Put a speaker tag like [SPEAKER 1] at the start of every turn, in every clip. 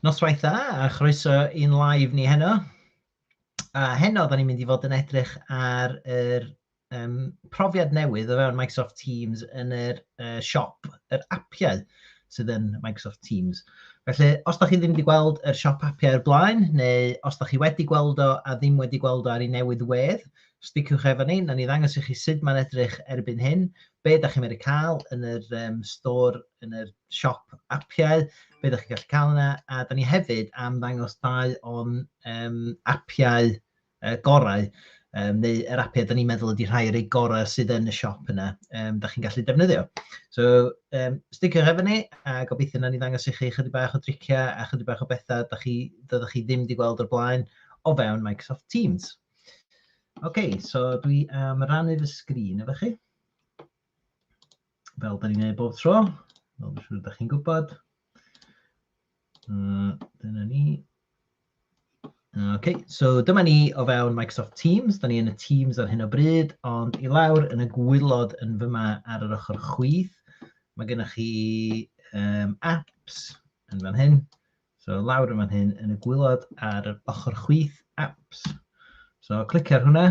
[SPEAKER 1] Noswaith dda a chroeso i'n live ni heno. A heno, da ni'n mynd i fod yn edrych ar yr profiad newydd o fewn Microsoft Teams yn yr siop, yr apiau sydd yn Microsoft Teams. Felly, os da chi ddim wedi gweld yr siop apiau o'r blaen, neu os da chi wedi gweld o a ddim wedi gweld o ar ei newydd wedd, sticiwch efo ni, na ni ddangos i chi sut mae'n edrych erbyn hyn, be da chi'n mynd i cael yn yr store, yn yr siop apiau, be da chi'n gallu cael yna, a da ni hefyd am ddangos 2 o'n apiau gorau, neu yr apiau da ni'n meddwl ydy rhai o'r gorau sydd yn y siop yna, da chi'n gallu defnyddio. So, sticiwch efo ni, a gobeithio na ni ddangos i chi chydig bach o driciau a chydig bach o bethau doeddech chi ddim wedi gweld o'r blaen o fewn Microsoft Teams. OK, so dwi am rannu fy sgrin efo chi. Fel da ni'n gwneud bob tro, fel dwi'n siŵr da chi'n gwybod. Dyna ni. OK, so dyma ni o fewn Microsoft Teams. Da ni yn y Teams ar hyn o bryd, ond i lawr yn y gwylod yn fyma ar yr ochr chwith. Mae gennych chi apps yn fan hyn. So lawr yn fan hyn yn y gwylod ar yr ochr chwith apps. So clicio ar hwnna.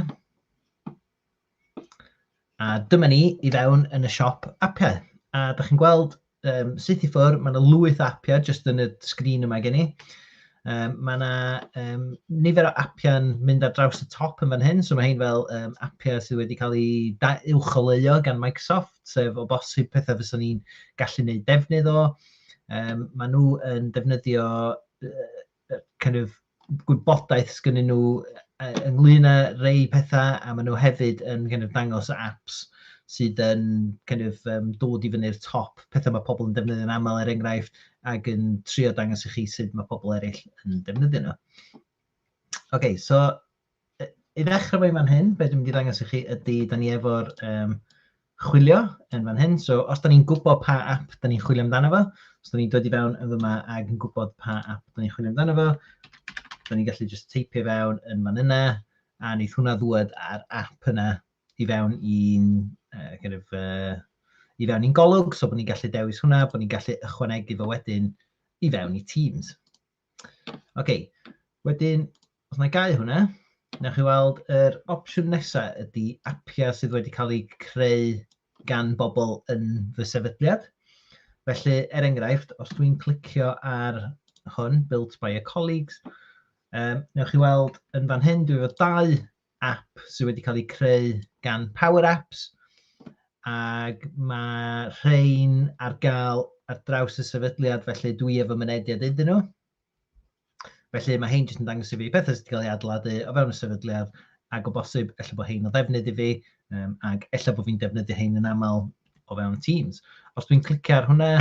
[SPEAKER 1] A dyma ni i fewn yn y siop apiau. A da chi'n gweld syth i ffwrdd, mae yna lwyth apiau jyst yn y sgrin yma gen i. Mae yna nifer o apiau'n mynd ar draws y top yn fan hyn, so mae hyn fel apiau sydd wedi cael eu uwcholeuo gan Microsoft, sef o bosib pethau fysa ni'n gallu gwneud defnydd o. Maen nhw yn defnyddio gwybodaeth sgynnyn nhw ynglyn â rei pethau, a maen nhw hefyd yn dangos apps sydd yn dod i fyny'r top, pethau mae pobl yn defnyddio'n aml enghraifft, ac yn trio dangos i chi sut mae pobl eraill yn defnyddio nhw. OK, so i ddechrau fe fan hyn, be dwi'n mynd i ddangos i chi ydy, da ni efo'r chwilio yn fan hyn. So os da ni'n gwybod pa app da ni'n chwilio amdano fo, os da ni'n dod i fewn yn fyma ac yn gwybod pa app da ni'n chwilio amdano fo, da ni'n gallu just teipio fewn yn fan yna, a wneith hwnna ddwyd ar app yna i fewn i'n golwg, so bod ni'n gallu dewis hwnna, bod ni'n gallu ychwanegu fo wedyn i fewn i Teams. OK, wedyn, os na i gau hwnna, newch chi weld yr opsiwn nesaf ydy apiau sydd wedi cael eu creu gan bobl yn fy sefydliad. Felly, enghraifft, os dwi'n clicio ar hwn, built by your colleagues, newch chi weld yn fan hyn, dwi efo 2 app sydd wedi cael eu creu gan Power Apps, ac mae rhain ar gael ar draws y sefydliad, felly dwi efo mynediad iddyn nhw. Felly mae hein jyst yn dangos i fi pethau sydd wedi cael ei adeiladu o fewn y sefydliad, ac o bosib, ella bod hein o ddefnydd i fi, ac ella bod fi'n defnyddio hein yn aml o fewn Teams. Os dwi'n clicio ar hwnna,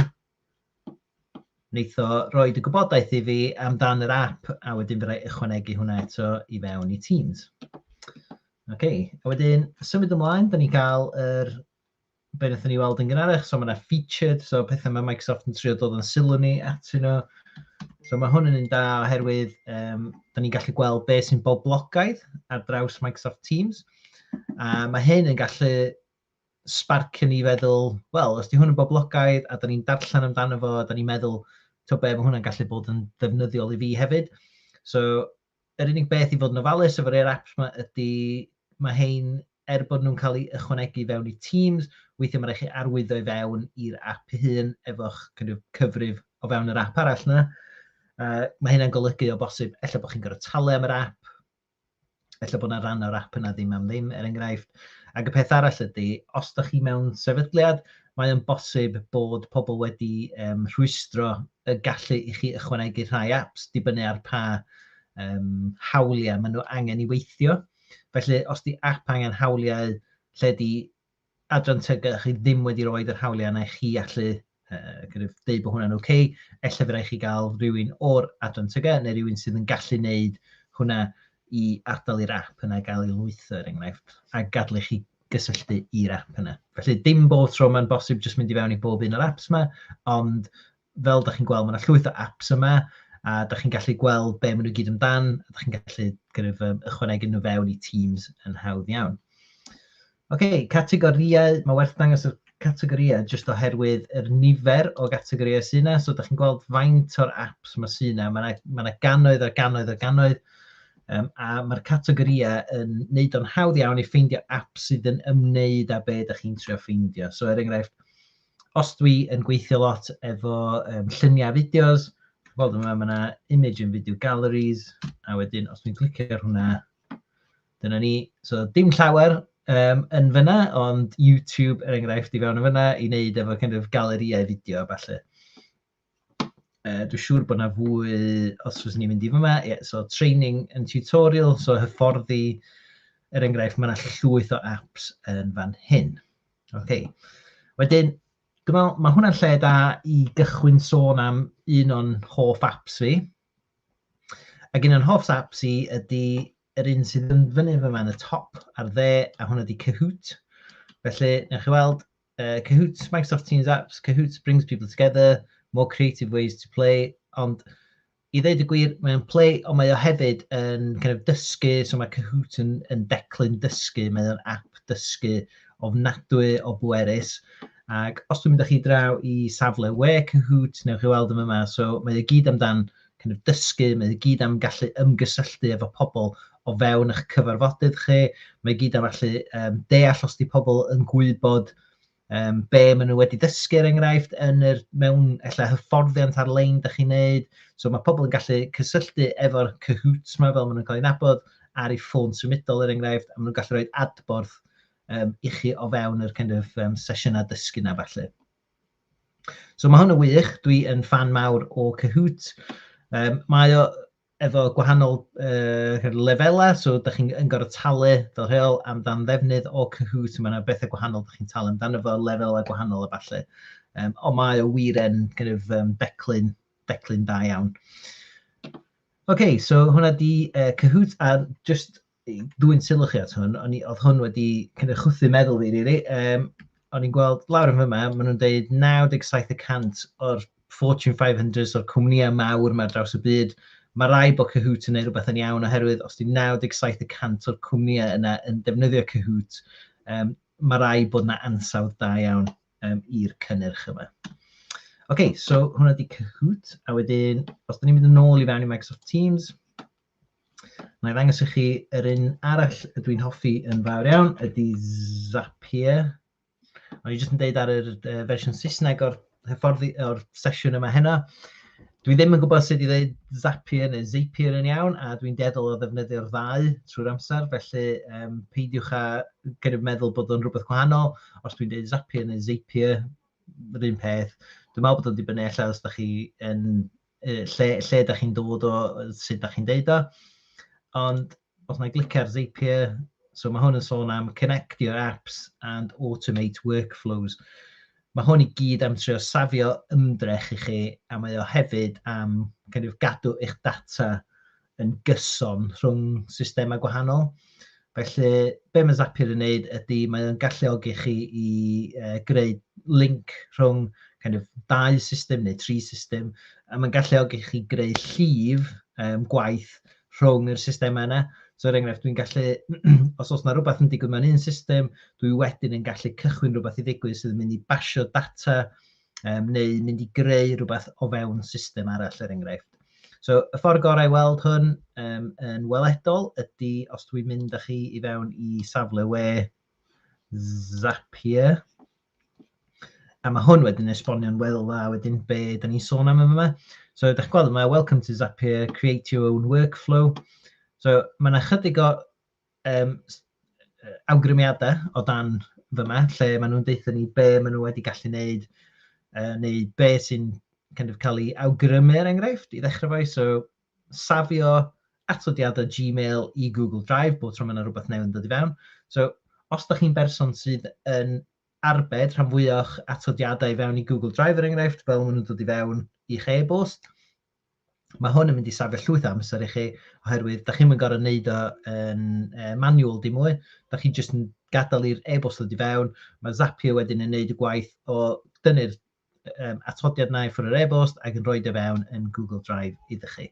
[SPEAKER 1] wneith o roed y gwybodaeth i fi amdan yr app, a wedyn fe rai ychwanegu hwnna eto i fewn i Teams. OK, a wedyn symud ymlaen, da ni cael be wnaethon ni weld yn gynharach, so mae yna featured, so pethau mae Microsoft yn trio dod yn sylw ni atyn nhw. So mae hwn yn un da oherwydd da ni'n gallu gweld beth sy'n boblogaidd ar draws Microsoft Teams. A mae hyn yn gallu sparcio ni feddwl, wel, os di hwn yn boblogaidd a da ni'n darllen amdano fo, da ni'n meddwl, to be, mae hwnna'n gallu bod yn ddefnyddiol i fi hefyd. So, yr unig beth i fod yn ofalus efo'r apps yma ydy, mae hein, bod nhw'n cael eu ychwanegu fewn i Teams, weithiau mae rhaid chi arwyddo i fewn i'r app hun efo'ch cyfrif o fewn yr app arall yna. Mae hynna'n golygu o bosib, ella bod chi'n gorfod talu am yr app, ella bod yna ran o'r app yna ddim am ddim, enghraifft. Ac y peth arall ydy, os da chi mewn sefydliad, mae yn bosib bod pobl wedi rhwystro y gallu i chi ychwanegu rhai apps, dibynnu ar pa hawliau maen nhw angen i weithio. Felly, os di app angen hawliau lle di adran tygau chi ddim wedi roed yr hawliau yna i chi allu deud bod hwnna'n OK, ella fe rai chi gael rhywun o'r adran tygau neu rhywun sydd yn gallu gwneud hwnna i ardal i'r app yna gael ei lwytho, enghraifft, a gadlu chi gysylltu i'r app yna. Felly, dim bob tro mae'n bosib jyst mynd i fewn i bob un o'r apps yma, ond fel da chi'n gweld, mae yna llwyth o apps yma, a da chi'n gallu gweld be maen nhw gyd amdan, a da chi'n gallu ychwanegu nhw fewn i Teams yn hawdd iawn. OK, categoriau, mae werth dangos y categoriau jyst oherwydd yr nifer o gategoriau sy'n yna. So, da chi'n gweld faint o'r apps mae sy'n yna. Mae yna gannoedd a gannoedd a gannoedd. A mae'r categoriau yn neud o'n hawdd iawn i ffeindio apps sydd yn ymwneud â be da chi'n trio ffeindio. So, enghraifft, os dwi yn gweithio lot efo lluniau fideos, gweld yma, mae yna image and video galleries, a wedyn, os dwi'n clicio ar hwnna, dyna ni. So, dim llawer yn fyna, ond YouTube, enghraifft, i fewn yn fyna, i wneud efo kind of galeriau fideo, falle. Dwi'n siŵr bod yna fwy, os fyswn ni'n mynd i fyma, so training and tutorial, so hyfforddi, enghraifft, mae yna llwyth o apps yn fan hyn. Okay. Wedyn, dwi'n meddwl, mae hwnna'n lle da i gychwyn sôn am un o'n hoff apps fi. Ac un o'n hoff apps i ydy yr un sydd yn fyny fyma yn y top ar dde, a hwnna ydy Kahoot. Felly, newch chi weld, Kahoot, Microsoft Teams apps, Kahoot brings people together, more creative ways to play, ond i ddeud y gwir, mae'n play, ond mae o hefyd yn kind of dysgu, so mae Kahoot yn declyn dysgu, mae o'n app dysgu ofnadwy o bwerus. Ac os dwi'n mynd â chi draw i safle we Kahoot, newch chi weld yma, so mae o gyd amdan kind of dysgu, mae o gyd am gallu ymgysylltu efo pobl o fewn eich cyfarfodydd chi, mae o gyd am allu deall os di pobl yn gwybod be maen nhw wedi dysgu enghraifft mewn hyfforddiant ar-lein da chi'n neud. So mae pobl yn gallu cysylltu efo'r Kahoots yma fel maen nhw'n cael ei nabod ar ei ffôn symudol enghraifft, a maen nhw'n gallu rhoi adborth i chi o fewn yr kind of sesiynau dysgu na falle. So mae hwn yn wych, dwi yn fan mawr o Kahoot. Mae o efo gwahanol lefelau, so da chi'n gorfod talu fel rheol amdan ddefnydd o Kahoot, mae yna bethau gwahanol da chi'n talu amdano efo lefelau gwahanol a falle. Ond mae o wir yn kind of, declyn da iawn. OK, so hwnna di Kahoot, a just dwi'n sylw chi at hwn, oedd hwn wedi kind of chwthu meddwl fi, really. O'n i'n gweld lawr yn fyma, maen nhw'n dweud 97% o'r Fortune 500 o'r cwmnïau mawr mae draws y byd. Mae rai bod Kahoot yn gwneud rhywbeth yn iawn oherwydd os di 97% o'r cwmnïau yna yn defnyddio Kahoot, mae rai bod yna ansawdd da iawn i'r cynnyrch yma. OK, so hwnna di Kahoot, a wedyn, os da ni'n mynd yn ôl i fewn i Microsoft Teams, na i ddangos i chi yr un arall y dwi'n hoffi yn fawr iawn, ydy Zapier. O'n i jyst yn deud ar yr fersiwn Saesneg o'r sesiwn yma heno. Dwi ddim yn gwybod sut i ddweud Zapier neu Zapier yn iawn, a dwi'n deddol o ddefnyddio'r ddau trwy'r amser, felly peidiwch â meddwl bod o'n rhywbeth gwahanol. Os dwi'n dweud Zapier neu Zapier, yr un peth. Dwi'n meddwl bod o'n dibynnu allan os da chi yn lle da chi'n dod o, sut da chi'n deud o. Ond os na i glicio ar Zapier, so mae hwn yn sôn am connect your apps and automate workflows. Mae hwn i gyd am trio safio ymdrech i chi, a mae o hefyd am kind of gadw eich data yn gyson rhwng systemau gwahanol. Felly, be mae Zapier yn gwneud ydy mae o'n galluogi chi i greu link rhwng kind of 2 system neu 3 system, a mae'n galluogi chi greu llif gwaith rhwng yr systemau yna. So, er enghraifft, dwi'n gallu, os oes yna rhywbeth yn digwydd mewn un system, dwi wedyn yn gallu cychwyn rhywbeth i ddigwydd sydd yn mynd i basio data neu mynd i greu rhywbeth o fewn system arall, er enghraifft. So, y ffordd gorau i weld hwn yn weledol ydy os dwi'n mynd â chi i fewn i safle we Zapier. A mae hwn wedyn esbonio'n weddol dda wedyn be da ni'n sôn am yma. So, ydych chi'n gweld yma, welcome to Zapier, create your own workflow. So, mae yna chydig o awgrymiadau o dan fyma, lle maen nhw'n deithio ni be maen nhw wedi gallu wneud, neu be sy'n kind of cael ei awgrymu er enghraifft i ddechrau fo. So, safio atodiadau Gmail i Google Drive, bod tro mae yna rhywbeth newydd yn dod i fewn. So, os da chi'n berson sydd yn arbed rhan fwy o'ch atodiadau i fewn i Google Drive er enghraifft, fel maen nhw'n dod i fewn i'ch e-bost, mae hwn yn mynd i safio llwyth amser i chi, oherwydd da chi'n mynd gorau wneud o yn manual dim mwy, da chi jyst yn gadael i'r e-bost dod i fewn, mae Zapier wedyn yn wneud y gwaith o dynnu'r atodiad na i ffwrdd yr e-bost ac yn rhoi o fewn yn Google Drive iddo chi.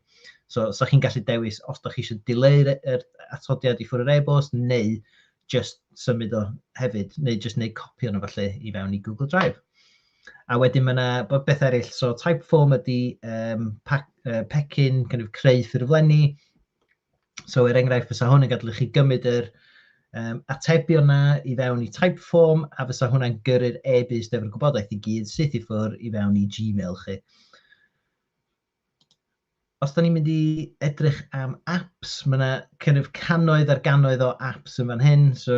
[SPEAKER 1] So chi'n gallu dewis os da chi eisiau dileu'r atodiad i ffwrdd yr e-bost neu just symud o hefyd, neu just wneud copi o'n falle i fewn i Google Drive. A wedyn mae yna beth eraill, so Typeform ydy pecyn, kind of creu ffurflenni. So enghraifft, fysa hwn yn gadw chi gymryd yr atebion yna i fewn i Typeform, a fysa hwnna'n gyrru'r e-byst efo'r gwybodaeth i gyd syth i ffwrdd i fewn i Gmail chi. Os da ni'n mynd i edrych am apps, mae yna kind of cannoedd ar gannoedd o apps yn fan hyn, so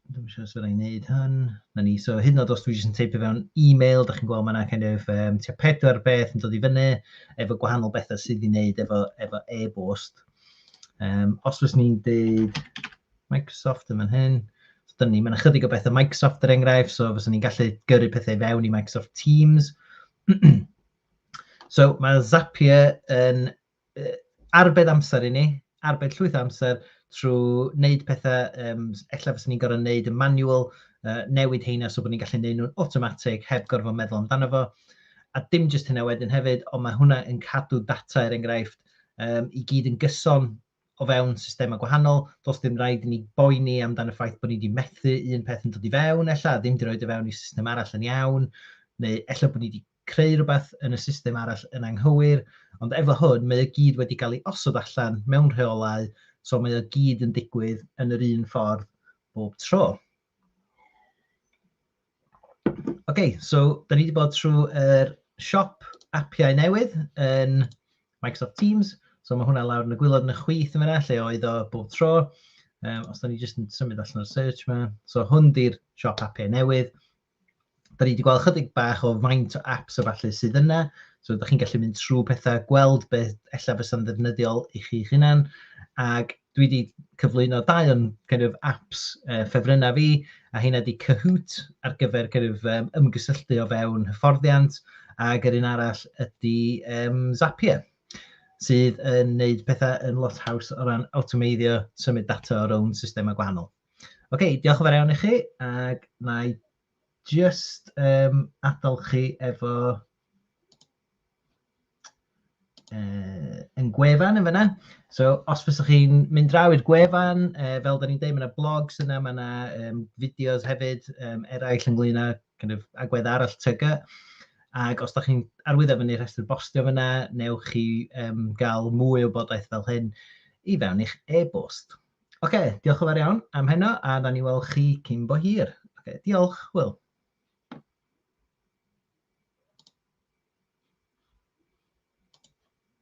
[SPEAKER 1] dwi'n siŵr os fydda i'n neud hyn. So hyd yn oed os dwi jyst yn teipio fewn e-mail, da chi'n gweld mae yna kind of tua 4 beth yn dod i fyny efo gwahanol bethau sydd i wneud efo e-bost. Os fys ni'n deud Microsoft yn fan hyn, so mae yna chydig o bethau Microsoft er enghraifft, so fys ni'n gallu gyrru pethau fewn i Microsoft Teams. So mae Zapier yn arbed amser i ni, arbed llwyth amser, trwy wneud pethau, ella fysa ni'n gorfod wneud y manual, newid heina so bod ni'n gallu wneud nhw'n automatic heb gorfod meddwl amdano fo. A dim jyst hynna wedyn hefyd, ond mae hwnna yn cadw data er enghraifft i gyd yn gyson o fewn systemau gwahanol. Does dim rhaid i ni boeni amdano ffaith bod ni wedi methu un peth yn dod i fewn, ella ddim wedi roed i fewn i system arall yn iawn, neu ella bod ni wedi creu rhywbeth yn y system arall yn anghywir, ond efo hwn mae o gyd wedi cael ei osod allan mewn rheolau, so mae o gyd yn digwydd yn yr un ffordd bob tro. OK, so da ni wedi bod trwy'r siop apiau newydd yn Microsoft Teams. So mae hwnna lawr yn y gwylod yn y chwith yn fyna, lle oedd o bob tro. Os da ni jyst yn symud allan o'r search yma. So hwn di'r siop apiau newydd. Da ni wedi gweld chydig bach o faint o apps o falle sydd yna. So da chi'n gallu mynd trwy pethau, gweld beth ella fysa'n ddefnyddiol i chi'ch hunan. Ac dwi wedi cyflwyno 2 o'n kind of apps ffefrynnau fi, a hynna ydi Kahoot ar gyfer kind of, ymgysylltu o fewn hyfforddiant, ac yr un arall ydi Zapier, sydd yn gwneud pethau yn lot haws o ran awtomeiddio symud data o rown systemau gwahanol. OK, diolch yn fawr iawn i chi, ac na i just adael chi efo yn gwefan yn fyna. So os fysach chi'n mynd draw i'r gwefan, fel da ni'n dweud, mae yna blogs yna, mae yna fideos hefyd eraill ynglyn â kind of agwedd arall TG. Ac os da chi'n arwyddo fyny rhestr bostio fyna, newch chi gael mwy o wybodaeth fel hyn i fewn i'ch e-bost. OK, diolch yn fawr iawn am heno, a da ni weld chi cyn bo hir. OK, diolch, Will.